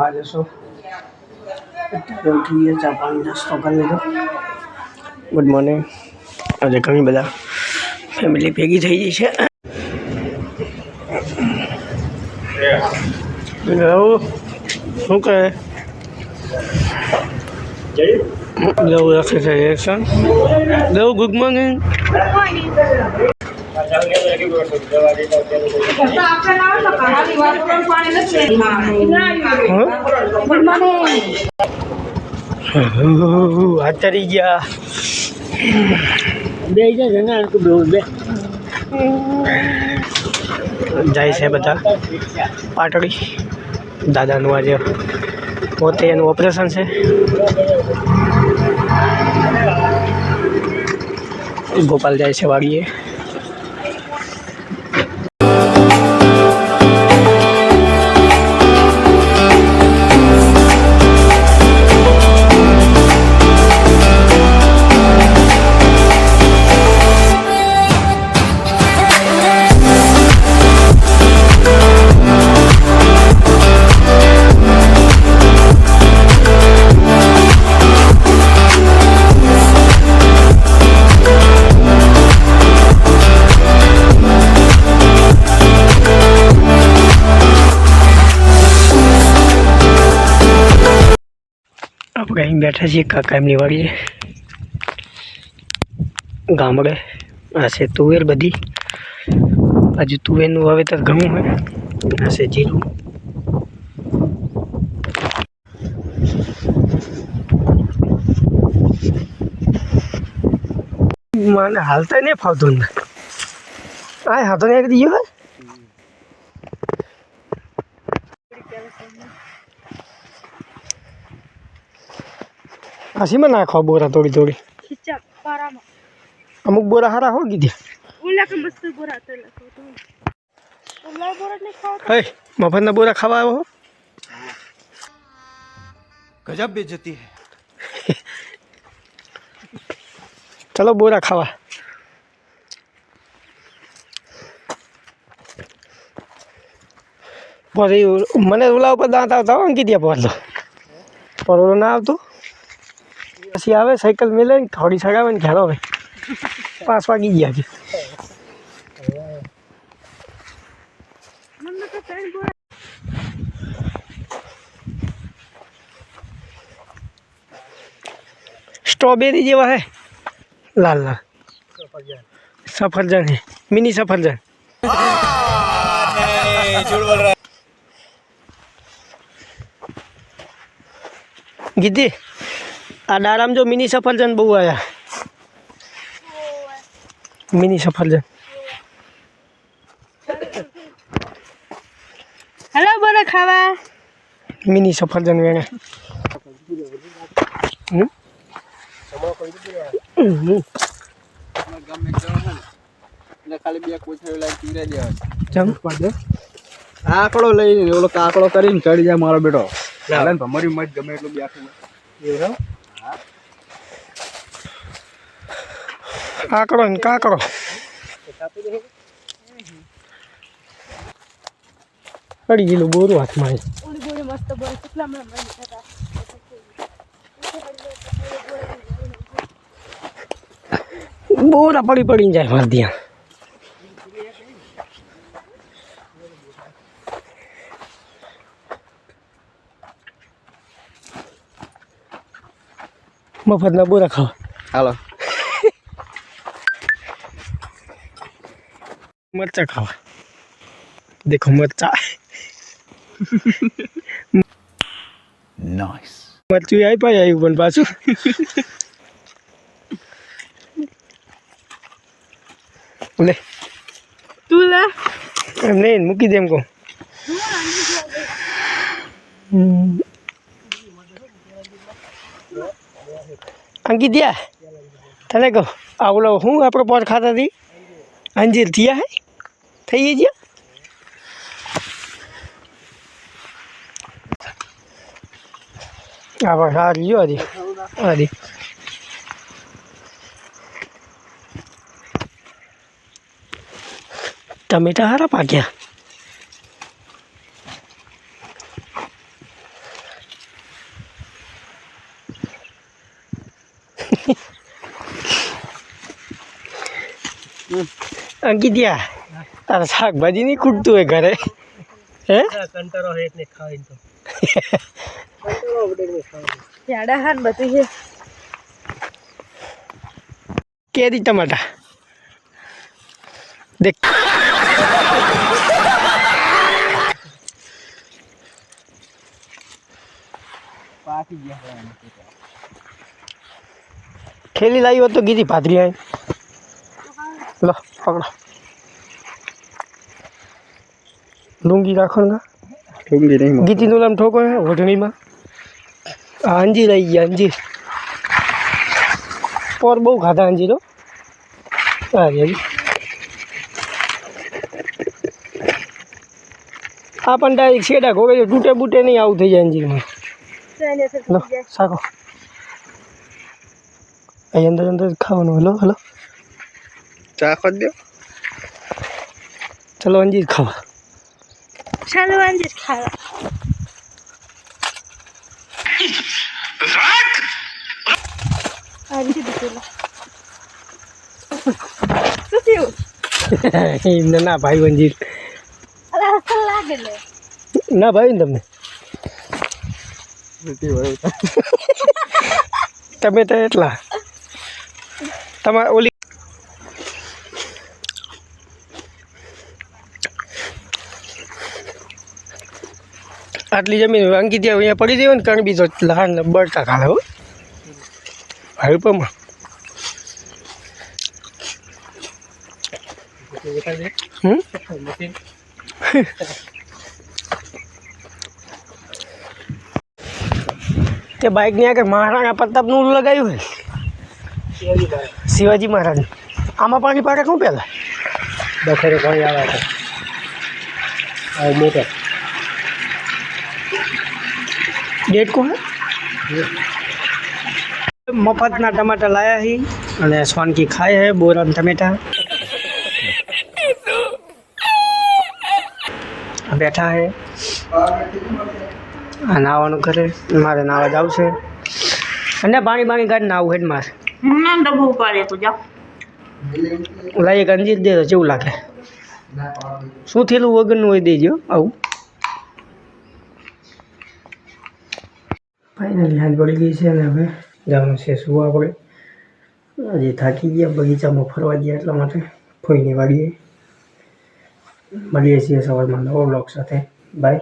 नवा जशो उठिए चा पानी नास्तो कर लीधो। Good morning. आज घणी बधा फैमिली भेगी थई गई छे। શું કહે દેવ રાખે છે એક્શન દેવ ગુડ મોર્નિંગ આચારી ગયા બે જાય ને બે જાય છે બધા પાટડી દાદાનું આજે પોતે એનું ઓપરેશન છે। ગોપાલ જાય છે વાડીએ। આપણે અહીં બેઠા છીએ કાકા એમની વાડીએ ગામડે। આ છે તુવેર બધી, હજુ તુવેરનું વાવેતર ઘણું હોય। આ છે જીરું, મને હાલતા નહીં ફાવતું ને આ હાથો ને દીયો હોય આસી में नाखो बोरा थोड़ी थोड़ी अमुक बोरा हरा हो गई मफत ना बोरा खावा हो गजब बेइज्जती है। चलो बोरा खावा मने ओला पर दांत आता अंकी दिया पर ना आवतो પછી આવે સાયકલ મેલે થોડી સગાવે ને ઘેર આવે 5 વાગી ગયા છે। स्ट्रॉबेरी जेवा है लाल लाल सफरजन है मिनी सफरजन। गीदी आ डाराम जो मिनी सफरजन बहु आया मिनी सफरजन। हेलो बोरा खावा मिनी सफरजन वेणे खाली બે કોથળીઓ લઈ પીરે દેવા જમ પડે આકડો લઈ ઓલો કાકડો કરીને ચડી જાય મારો બેટો ચાલે ને તમારી મત ગમે એટલું બેઠું એવું કાકડો ને કાકડો પડી ગયેલું બોરું હાથમાં બોરા પડી પડીને જાય મારે ત્યાં મફતના બોરા ખાવા હાલો मरचा खावा देखो मरचा नाइस मरचू आई पाई आई बन पाछू ले तू ले नहीं मुकी देम को अंकित दिया तने को आवलो हूँ आप पोट खाता थी अंजीर थिया है थी जी बस आ लियो आदि आदि टमेटा हारा पाक्या અંકિત્યા તારા શાકભાજી નહીં ખૂટતું હોય ઘરે હે કંટાળો હે એટલે ખાઈને તો યાડા હાન બધું છે કેરી ટમાટા દેખ પાકી ગયા ખેલી લાવી હોત તો ગીધી પાથરી આવી લો પકડો લુંગી રાખો ને ઠુંગી નહીં ગીતીનું નામ ઠોકો હે ઓઢણીમાં આ અંજીર આવી ગયા અંજીર પોર બહુ ખાધા અંજીરો આ પણ ડાયરેક્ટ શેડા ખોગે તૂટે બૂટે નહીં આવું થઈ જાય અંજીરમાં લો શાકો અહીં અંદર અંદર ખાવાનું હલો હલો ચા ખોદ દો ચલો અંજીર ખાવા ચાલો અંજીર ખાવા અંજીર દીધેલા શું થયું એમને ના ભાઈ અંજીર અલા અસલ લાગે લે ના ભાઈ ને તમને તમે તો એટલા તમારે ઓલી આટલી જમીન અંકિત્યા અહીંયા પડી જાય ને કારણ બીજો લહાણ બળતા ખાલે હો હળપમાં તે બાઇકની આગળ મહારાણા પ્રતાપનું લગાવ્યું હોય શિવાજી મહારાજ આમાં પાણી પાડે શું પહેલાં બખોરે પાણી આવે છે આ મોટર ડેટ કોણ મફતના ટમાટા લાયા હી અને સોનકી ખાય હે બોરા ટમેટા બેઠા હે આ નાવાનું કરે મારે નાવા જ આવશે અને પાણી કાઢી નાવું હેડ મારે ડબ્બો ઉપાડે તું જા ઓલા એક અંજીર દે તો કેવું લાગે શું થયેલું વગરનું હોય દેજો આવું ફાઇનલી હાથ પડી ગઈ છે અને હવે જવાનું છે સુવા આપણે આજે થાકી ગયા બગીચામાં ફરવા ગયા એટલા માટે ફોઈની વાડીએ મળીએ છીએ સવારમાં નવો બ્લોગ સાથે બાય